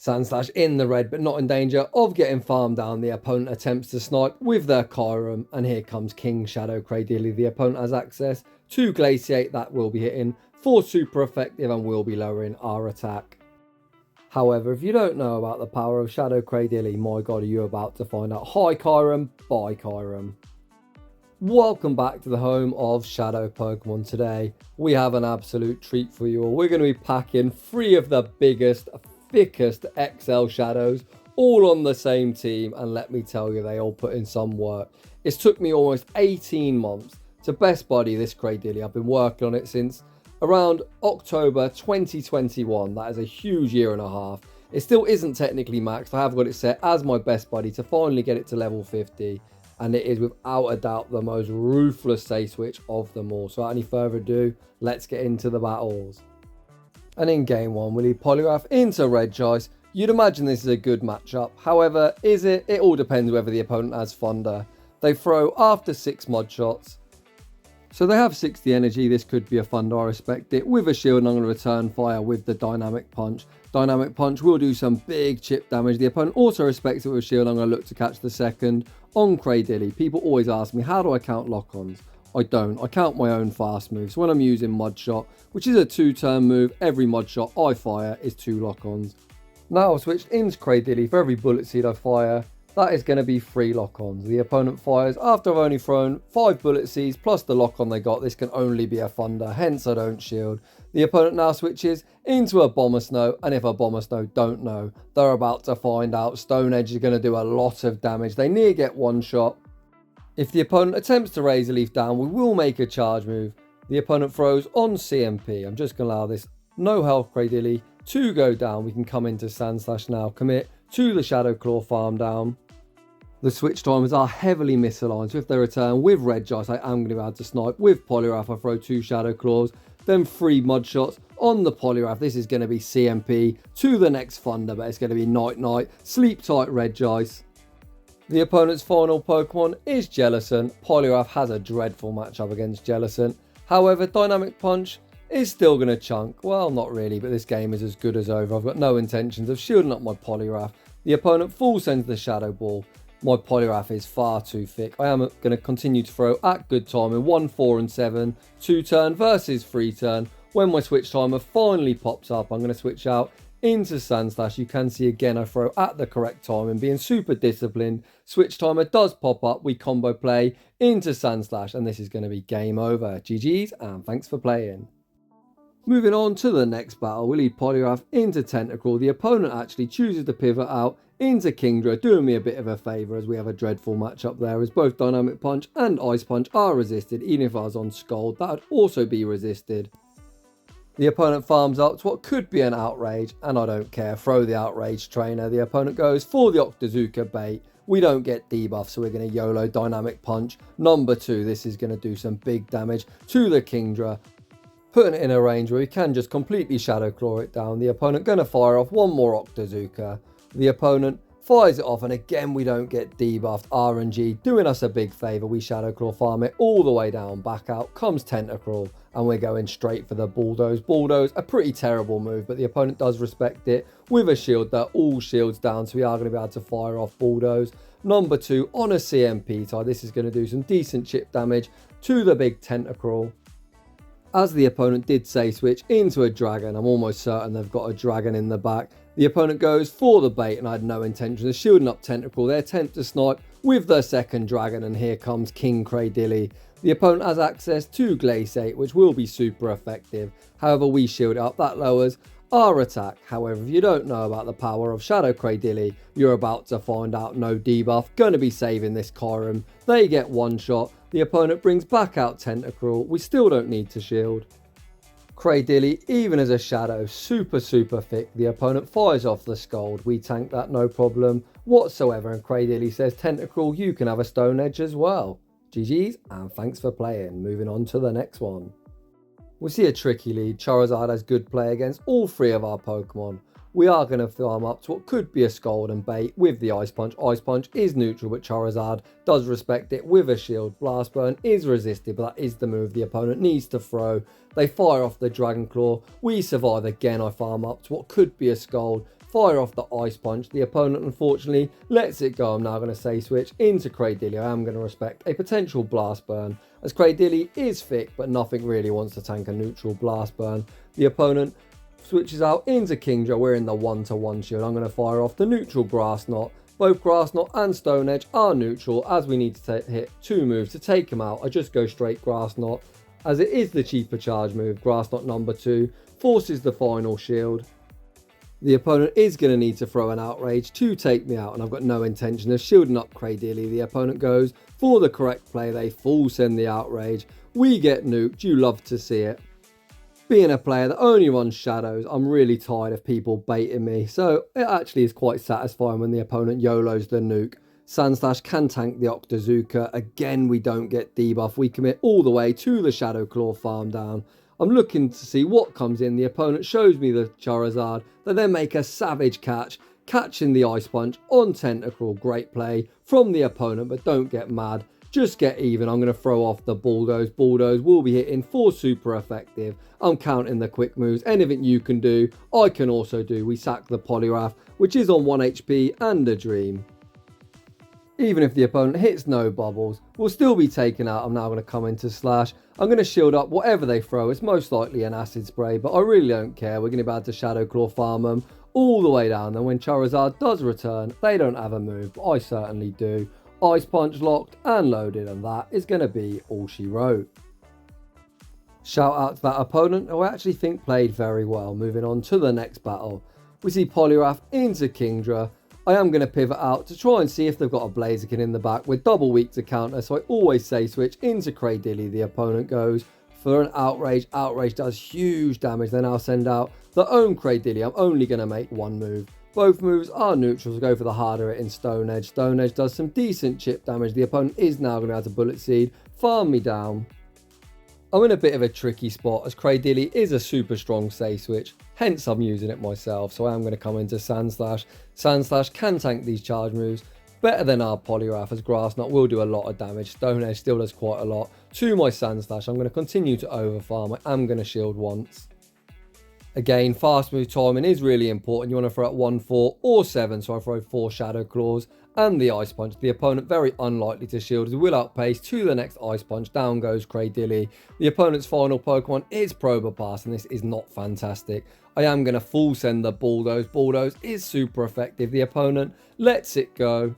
Sandslash in the red, but not in danger of getting farmed down. The opponent attempts to snipe with their Kyurem, and here comes King Shadow Cradily. The opponent has access to Glaciate, that will be hitting for super effective and will be lowering our attack. However, if you don't know about the power of Shadow Cradily, my god, are you about to find out. Hi Kyurem, bye Kyurem. Welcome back to the home of Shadow Pokemon. Today, we have an absolute treat for you all. We're going to be packing 3 of the biggest, thickest XL Shadows all on the same team, and let me tell you, they all put in some work. It's took me almost 18 months to best buddy this Cradily. I've been working on it since around October 2021. That is a huge year and a half. It still isn't technically maxed. I have got it set as my best buddy to finally get it to level 50, and it is without a doubt the most ruthless Safeswitch of them all. So without any further ado, let's get into the battles. And in game 1, we lead Poliwrath into Regice. You'd imagine this is a good matchup. However, is it? It all depends whether the opponent has Thunder. They throw after 6 Mud Shots. So they have 60 energy. This could be a Thunder, I respect it. With a shield, and I'm going to return fire with the Dynamic Punch. Dynamic Punch will do some big chip damage. The opponent also respects it with a shield. I'm going to look to catch the second on Cradily. People always ask me, how do I count lock-ons? I don't. I count my own fast moves. So when I'm using Mud Shot, which is a 2-turn move, every Mud Shot I fire is 2 lock-ons. Now I've switched into Cradily. For every Bullet Seed I fire, that is going to be 3 lock-ons. The opponent fires after I've only thrown 5 Bullet Seeds plus the lock-on they got. This can only be a Thunder, hence I don't shield. The opponent now switches into Abomasnow, and if Abomasnow don't know, they're about to find out. Stone Edge is going to do a lot of damage. They near get one shot. If the opponent attempts to Razor Leaf down, we will make a charge move. The opponent throws on CMP. I'm just going to allow this no health Cradily to go down. We can come into Sandslash now, commit to the Shadow Claw farm down. The switch timers are heavily misaligned, so if they return with Regice, I am going to be able to snipe. With Poliwrath, I throw 2 Shadow Claws, then 3 Mud Shots on the Poliwrath. This is going to be CMP to the next Thunder, but it's going to be Night Night, Sleep Tight Regice. The opponent's final Pokemon is Jellicent. Poliwrath has a dreadful matchup against Jellicent. However, Dynamic Punch is still going to chunk. Well, not really, but this game is as good as over. I've got no intentions of shielding up my Poliwrath. The opponent full sends the Shadow Ball. My Poliwrath is far too thick. I am going to continue to throw at good time in 1, 4 and 7, 2-turn versus 3-turn. When my switch timer finally pops up, I'm going to switch out into Sandslash. You can see again I throw at the correct time and being super disciplined. Switch timer does pop up. We combo play into Sandslash, and this is going to be game over. GG's and thanks for playing. Moving on to the next battle, we lead Poliwrath into Tentacruel. The opponent actually chooses to pivot out into Kingdra, doing me a bit of a favour as we have a dreadful matchup there, as both Dynamic Punch and Ice Punch are resisted. Even if I was on Scald, that would also be resisted. The opponent farms up to what could be an Outrage, and I don't care. Throw the Outrage Trainer. The opponent goes for the Octazooka bait. We don't get debuff, so we're going to YOLO Dynamic Punch. Number 2, this is going to do some big damage to the Kingdra, putting it in a range where we can just completely Shadow Claw it down. The opponent going to fire off one more Octazooka. The opponent fires it off, and again we don't get debuffed. RNG doing us a big favour. We Shadow Claw farm it all the way down. Back out comes Tentacruel, and we're going straight for the Bulldoze. Bulldoze, a pretty terrible move, but the opponent does respect it with a shield. They're all shields down, so we are going to be able to fire off Bulldoze. Number 2 on a CMP tie. This is going to do some decent chip damage to the big Tentacruel. As the opponent did Safeswitch into a Dragon, I'm almost certain they've got a Dragon in the back. The opponent goes for the bait, and I had no intention of shielding up Tentacruel. They attempt to snipe with their second Dragon, and here comes King Cradily. The opponent has access to Glaciate, which will be super effective. However, we shield it up. That lowers our attack. However, if you don't know about the power of Shadow Cradily, you're about to find out. No debuff. Going to be saving this Kyurem. They get one shot. The opponent brings back out Tentacruel. We still don't need to shield. Cradily, even as a Shadow, super thick. The opponent fires off the Scald. We tank that no problem whatsoever, and Cradily says, Tentacruel, you can have a Stone Edge as well. GG's and thanks for playing. Moving on to the next one. We see a tricky lead. Charizard has good play against all 3 of our Pokemon. We are going to farm up to what could be a Scald and bait with the Ice Punch. Ice Punch is neutral, but Charizard does respect it with a shield. Blast Burn is resisted, but that is the move the opponent needs to throw. They fire off the Dragon Claw. We survive again. I farm up to what could be a Scald. fire off the Ice Punch. The opponent unfortunately lets it go. I'm now going to Safeswitch into Cradily. I am going to respect a potential Blast Burn, as Cradily is thick, but nothing really wants to tank a neutral Blast Burn. The opponent switches out into Kingdra. We're in the 1-to-1 shield. I'm going to fire off the neutral Grass Knot. Both Grass Knot and Stone Edge are neutral, as we need to hit 2 moves to take them out. I just go straight Grass Knot, as it is the cheaper charge move. Grass Knot number 2 forces the final shield. The opponent is going to need to throw an Outrage to take me out, and I've got no intention of shielding up Cradily. The opponent goes for the correct play. They full send the Outrage. We get nuked. You love to see it. Being a player that only runs Shadows, I'm really tired of people baiting me, so it actually is quite satisfying when the opponent YOLOs the nuke. Sandslash can tank the Octazooka. Again, we don't get debuff. We commit all the way to the Shadow Claw farm down. I'm looking to see what comes in. The opponent shows me the Charizard. They then make a savage catch, catching the Ice Punch on Tentacruel. Great play from the opponent, but don't get mad. Just get even. I'm going to throw off the Bulldoze. Bulldoze will be hitting for super effective. I'm counting the quick moves. Anything you can do, I can also do. We sack the Poliwrath, which is on 1 HP and a Dream. Even if the opponent hits no bubbles, we'll still be taken out. I'm now going to come into Slash. I'm going to shield up whatever they throw. It's most likely an Acid Spray, but I really don't care. We're going to be able to Shadow Claw farm them all the way down. Then when Charizard does return, they don't have a move, but I certainly do. Ice Punch locked and loaded, and that is going to be all she wrote. Shout out to that opponent, who I actually think played very well. Moving on to the next battle. We see Poliwrath into Kingdra. I am going to pivot out to try and see if they've got a Blaziken in the back. We're double weak to counter, so I always say switch into Cradily. The opponent goes for an Outrage. Outrage does huge damage. Then I'll send out the own Cradily. I'm only going to make 1 move. Both moves are neutrals. Go for the harder hit in Stone Edge. Stone Edge does some decent chip damage. The opponent is now going to have to Bullet Seed, farm me down. I'm in a bit of a tricky spot, as Cradily is a super strong Safeswitch, hence I'm using it myself, so I am going to come into Sandslash. Sandslash can tank these charge moves better than our Poliwrath, as Grass Knot will do a lot of damage. Stone Edge still does quite a lot to my Sandslash. I'm going to continue to overfarm. I am going to shield once. Again, fast move timing is really important. You want to throw at 1, 4 or 7, so I throw 4 Shadow Claws and the Ice Punch. The opponent very unlikely to shield, as will outpace to the next Ice Punch. Down goes Cradily. The opponent's final Pokemon is Probopass, and this is not fantastic. I am going to full send the Bulldoze. Bulldoze is super effective. The opponent lets it go.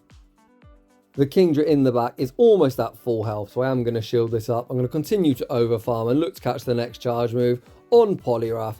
The Kingdra in the back is almost at full health, so I am going to shield this up. I'm going to continue to overfarm and look to catch the next charge move on Poliwrath.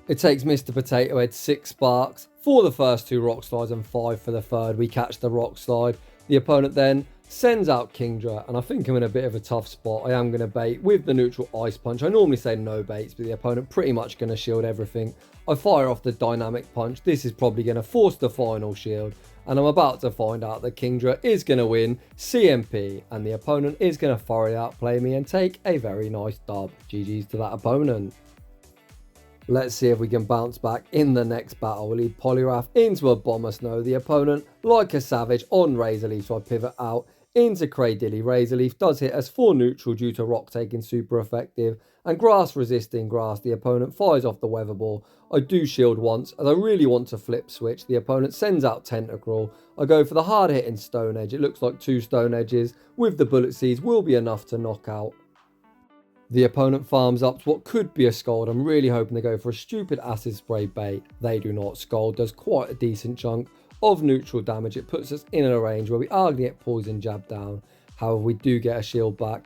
It takes Mr. Potato Head 6 sparks for the first 2 Rock Slides and 5 for the third. We catch the Rock Slide. The opponent then sends out Kingdra, and I think I'm in a bit of a tough spot. I am going to bait with the neutral Ice Punch. I normally say no baits, but the opponent pretty much going to shield everything. I fire off the Dynamic Punch. This is probably going to force the final shield, and I'm about to find out that Kingdra is going to win CMP, and the opponent is going to thoroughly outplay me and take a very nice dub. GG's to that opponent. Let's see if we can bounce back in the next battle. We'll lead Poliwrath into Abomasnow. The opponent, like a savage, on Razor Leaf, so I pivot out into Cradily. Razor Leaf does hit us for neutral due to Rock taking super effective, and Grass resisting Grass. The opponent fires off the Weather Ball. I do shield once, as I really want to flip switch. The opponent sends out Tentacruel. I go for the hard hitting Stone Edge. It looks like 2 Stone Edges with the Bullet Seeds will be enough to knock out. The opponent farms up to what could be a Scald. I'm really hoping they go for a stupid Acid Spray bait. They do not. Scald does quite a decent chunk of neutral damage. It puts us in a range where we are going to get Poison Jab down. However, we do get a shield back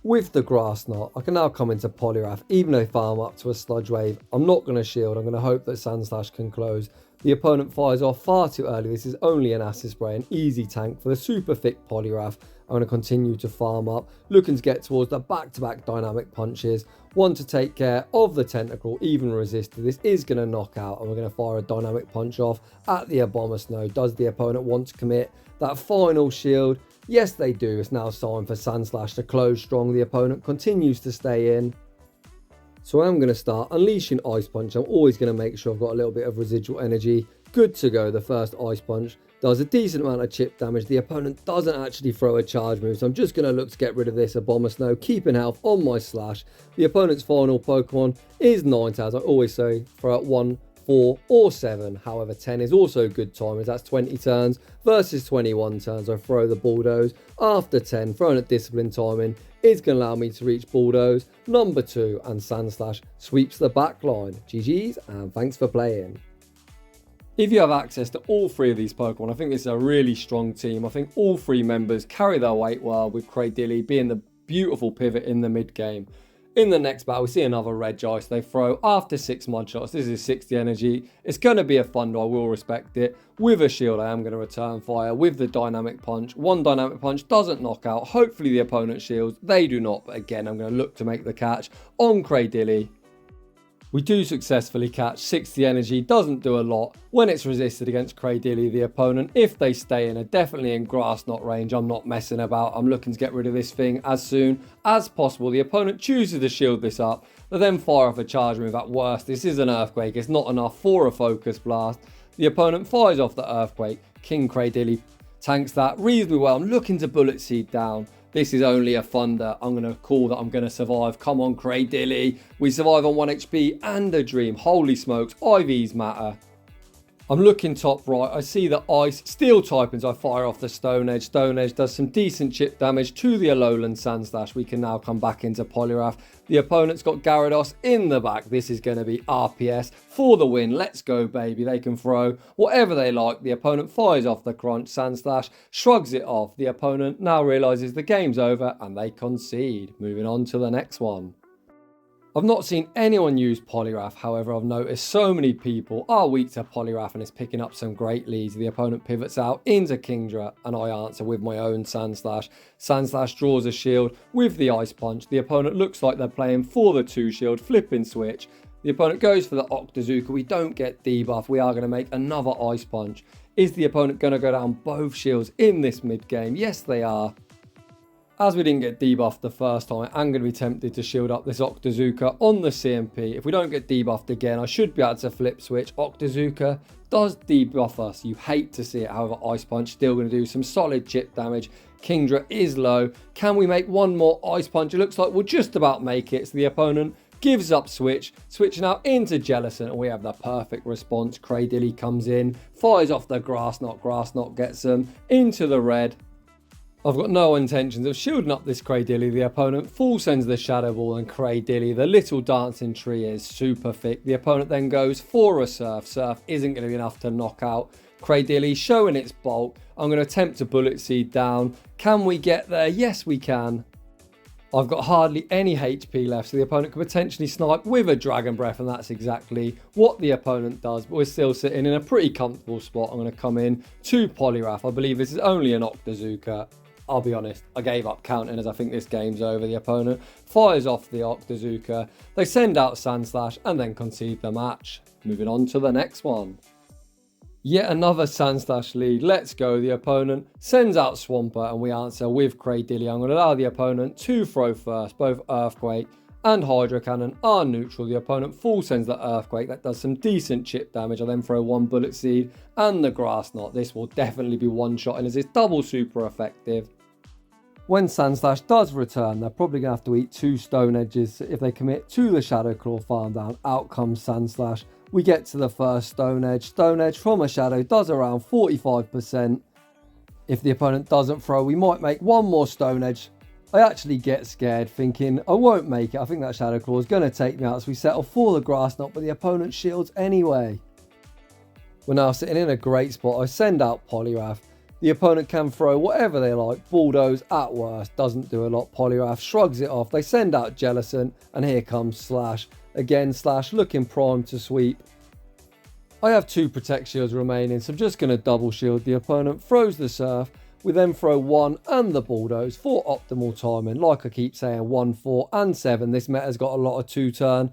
with the Grass Knot. I can now come into Poliwrath, even though they farm up to a Sludge Wave. I'm not going to shield. I'm going to hope that Sandslash can close. The opponent fires off far too early. This is only an Acid Spray, an easy tank for the super thick Poliwrath. I'm going to continue to farm up, looking to get towards the back-to-back Dynamic Punches. One to take care of the Tentacruel, even resisted. This is going to knock out, and we're going to fire a Dynamic Punch off at the Abomasnow. Does the opponent want to commit that final shield? Yes, they do. It's now time for Sandslash to close strong. The opponent continues to stay in. So I'm going to start unleashing Ice Punch. I'm always going to make sure I've got a little bit of residual energy. Good to go. The first Ice Punch does a decent amount of chip damage. The opponent doesn't actually throw a charge move, so I'm just going to look to get rid of this Abomasnow, keeping health on my Slash. The opponent's final Pokemon is Ninetales. I always say throw out 1, 4 or 7. However, 10 is also good time as that's 20 turns versus 21 turns. I throw the Bulldoze. After 10, throwing at Discipline timing is going to allow me to reach Bulldoze number 2, and Sandslash sweeps the back line. GG's and thanks for playing. If you have access to all 3 of these Pokemon, I think this is a really strong team. I think all 3 members carry their weight well, with Cradily being the beautiful pivot in the mid game. In the next battle, we see another Regice. They throw after 6 mud shots. This is 60 energy. It's going to be a thunder. I will respect it. With a shield, I am going to return fire with the dynamic punch. One dynamic punch doesn't knock out. Hopefully the opponent shields. They do not. But again, I'm going to look to make the catch on Cradily. We do successfully catch. 60 energy doesn't do a lot when it's resisted against Cradily, the opponent. If they stay in, are definitely in grass knot range. I'm not messing about. I'm looking to get rid of this thing as soon as possible. The opponent chooses to shield this up. They then fire off a charge move. At worst, this is an Earthquake. It's not enough for a Focus Blast. The opponent fires off the Earthquake. King Cradily tanks that reasonably well. I'm looking to Bullet Seed down. This is only a thunder. I'm going to call that I'm going to survive. Come on, Cradily. We survive on 1 HP and a dream. Holy smokes, IVs matter. I'm looking top right. I see the ice. Steel typings. I fire off the Stone Edge. Stone Edge does some decent chip damage to the Alolan Sandslash. We can now come back into Poliwrath. The opponent's got Gyarados in the back. This is going to be RPS for the win. Let's go, baby. They can throw whatever they like. The opponent fires off the Crunch. Sandslash shrugs it off. The opponent now realises the game's over and they concede. Moving on to the next one. I've not seen anyone use Poliwrath, however I've noticed so many people are weak to Poliwrath and it's picking up some great leads. The opponent pivots out into Kingdra and I answer with my own Sandslash. Sandslash draws a shield with the Ice Punch. The opponent looks like they're playing for the 2 shield, flipping switch. The opponent goes for the Octazooka. We don't get debuff. We are going to make another Ice Punch. Is the opponent going to go down both shields in this mid game? Yes, they are. As we didn't get debuffed the first time, I'm going to be tempted to shield up this Octazooka on the CMP. If we don't get debuffed again, I should be able to flip switch. Octazooka does debuff us. You hate to see it. However, Ice Punch still going to do some solid chip damage. Kingdra is low. Can we make one more Ice Punch? It looks like we'll just about make it. So the opponent gives up switch, switching out into Jellicent, and we have the perfect response. Cradily comes in, fires off the Grass Knot gets them into the red. I've got no intentions of shielding up this Cradily. The opponent full sends the Shadow Ball and Cradily, the little dancing tree, is super thick. The opponent then goes for a Surf. Surf isn't going to be enough to knock out Cradily, showing its bulk. I'm going to attempt to Bullet Seed down. Can we get there? Yes, we can. I've got hardly any HP left, so the opponent could potentially snipe with a Dragon Breath, and that's exactly what the opponent does. But we're still sitting in a pretty comfortable spot. I'm going to come in to Poliwrath. I believe this is only an Octazooka. I'll be honest, I gave up counting as I think this game's over. The opponent fires off the Octazooka. They send out Sandslash and then concede the match. Moving on to the next one. Yet another Sandslash lead. Let's go. The opponent sends out Swampert and we answer with Cradily. I'm going to allow the opponent to throw first. Both Earthquake and Hydro Cannon are neutral. The opponent full sends the Earthquake. That does some decent chip damage. I then throw one Bullet Seed and the Grass Knot. This will definitely be one-shotting as it's double super effective. When Sandslash does return, they're probably going to have to eat 2 Stone Edges. If they commit to the Shadow Claw farm down, out comes Sandslash. We get to the first Stone Edge. Stone Edge from a Shadow does around 45%. If the opponent doesn't throw, we might make one more Stone Edge. I actually get scared thinking I won't make it. I think that Shadow Claw is going to take me out, so we settle for the Grass Knot, but the opponent shields anyway. We're now sitting in a great spot. I send out Poliwrath. The opponent can throw whatever they like. Bulldoze at worst, doesn't do a lot. Poliwrath shrugs it off. They send out Jellicent, and here comes Slash. Again, Slash looking primed to sweep. I have 2 Protect Shields remaining, so I'm just going to double shield. The opponent throws the Surf. We then throw 1 and the Bulldoze for optimal timing. Like I keep saying, 1, 4 and 7. This meta's got a lot of 2-turn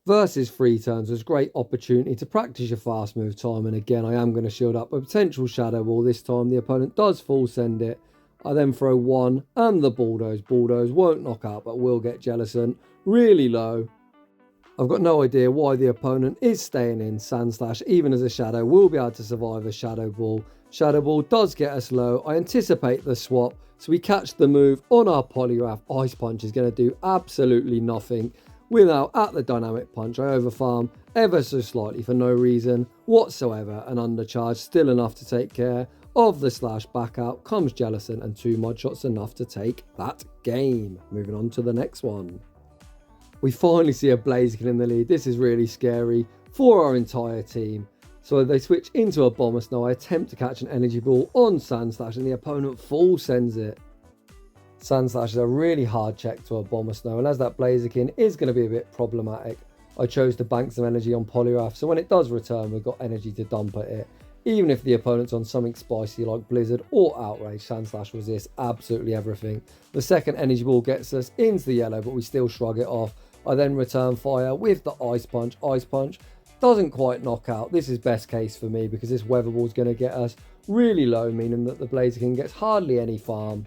versus 3 turns. There's great opportunity to practice your fast move time, and again I am going to shield up a potential Shadow Ball. This time the opponent does full send it. I then throw 1 and the Bulldoze. Bulldoze won't knock out but will get Jellicent really low. I've got no idea why the opponent is staying in. Sandslash, even as a Shadow, will be able to survive a Shadow Ball. Shadow Ball does get us low. I anticipate the swap, so we catch the move on our Poliwrath. Ice Punch is going to do absolutely nothing. We're now at the Dynamic Punch. I overfarm ever so slightly for no reason whatsoever and undercharge, still enough to take care of the Slash. Back out comes Jellicent and 2 Mud Shots, enough to take that game. Moving on to the next one. We finally see a Blaziken in the lead. This is really scary for our entire team. So they switch into Abomasnow. I attempt to catch an Energy Ball on Sandslash and the opponent full sends it. Sandslash is a really hard check to Abomasnow, and as that Blaziken is going to be a bit problematic, I chose to bank some energy on Poliwrath, so when it does return we've got energy to dump at it. Even if the opponent's on something spicy like Blizzard or Outrage, Sandslash resists absolutely everything. The second Energy Ball gets us into the yellow, but we still shrug it off. I then return fire with the Ice Punch. Ice Punch doesn't quite knock out. This is best case for me because this Weather Ball is going to get us really low, meaning that the Blaziken gets hardly any farm.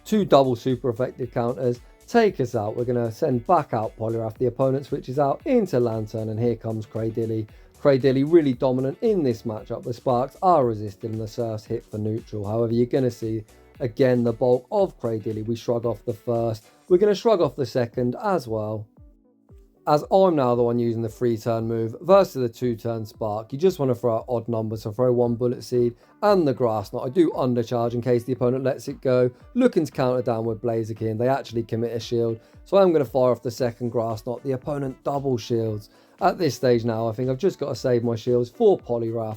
2 double super effective counters take us out. We're going to send back out Poliwrath. The opponent switches out into Lanturn, and here comes Cradily. Cradily really dominant in this matchup. The Sparks are resisted and the Surfs hit for neutral. However, you're going to see again the bulk of Cradily. We shrug off the first. We're going to shrug off the second as well. As I'm now the one using the 3-turn move versus the 2-turn Spark, you just want to throw out odd numbers, so throw 1 Bullet Seed and the Grass Knot. I do undercharge in case the opponent lets it go, looking to counter down with Blaziken. They actually commit a shield, so I'm going to fire off the second Grass Knot. The opponent double shields. At this stage now, I think I've just got to save my shields for Poliwrath.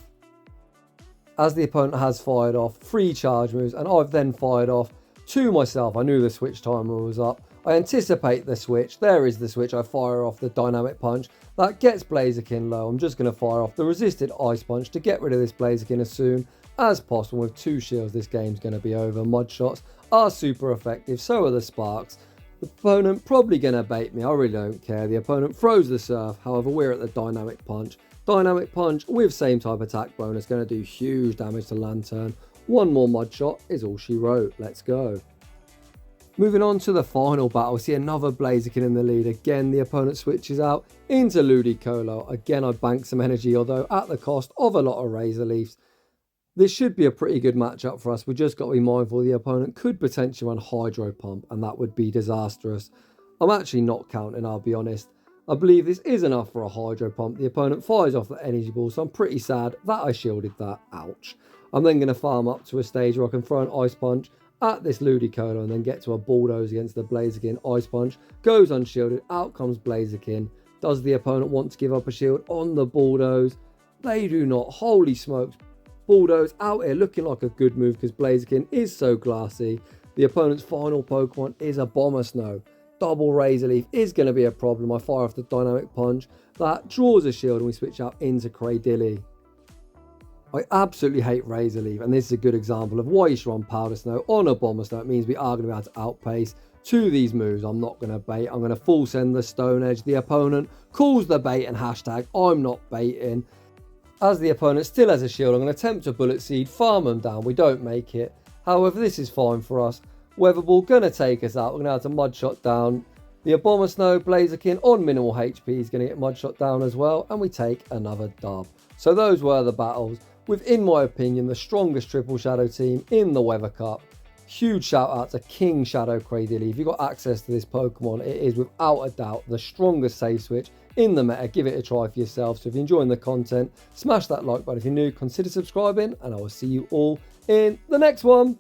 As the opponent has fired off 3 charge moves, and I've then fired off to myself. I knew the switch timer was up. I anticipate the switch. There is the switch. I fire off the Dynamic Punch. That gets Blaziken low. I'm just going to fire off the resisted Ice Punch to get rid of this Blaziken as soon as possible. With 2 shields, this game's going to be over. Mud Shots are super effective. So are the Sparks. The opponent probably going to bait me. I really don't care. The opponent throws the Surf. However, we're at the Dynamic Punch. Dynamic Punch with same type attack bonus. Going to do huge damage to Lanturn. 1 more Mud Shot is all she wrote. Let's go. Moving on to the final battle, we see another Blaziken in the lead. Again, the opponent switches out into Ludicolo. Again, I bank some energy, although at the cost of a lot of Razor Leafs. This should be a pretty good matchup for us. We just got to be mindful the opponent could potentially run Hydro Pump, and that would be disastrous. I'm actually not counting, I'll be honest. I believe this is enough for a Hydro Pump. The opponent fires off the Energy Ball, so I'm pretty sad that I shielded that. Ouch. I'm then going to farm up to a stage where I can throw an Ice Punch at this Ludicolo and then get to a Bulldoze against the Blaziken. Ice Punch goes unshielded. Out comes Blaziken. Does the opponent want to give up a shield on the Bulldoze? They do not. Holy smokes. Bulldoze out here looking like a good move because Blaziken is so glassy. The opponent's final Pokemon is Abomasnow. Double Razor Leaf is going to be a problem. I fire off the Dynamic Punch. That draws a shield and we switch out into Cradily. I absolutely hate Razor Leaf, and this is a good example of why you should run Powder Snow on Abomasnow. It means we are going to be able to outpace to these moves. I'm not going to bait. I'm going to full send the Stone Edge. The opponent calls the bait and hashtag I'm not baiting. As the opponent still has a shield, I'm going to attempt to Bullet Seed, farm them down. We don't make it. However, this is fine for us. Weather Ball going to take us out. We're going to have to Mud Shot down. The Abomasnow Blaziken on minimal HP is going to get Mud Shot down as well, and we take another dub. So those were the battles with, in my opinion, the strongest Triple Shadow team in the Weather Cup. Huge shout out to King Shadow Cradily. If you've got access to this Pokemon, it is without a doubt the strongest safe switch in the meta. Give it a try for yourself. So if you're enjoying the content, smash that like button. If you're new, consider subscribing, and I will see you all in the next one.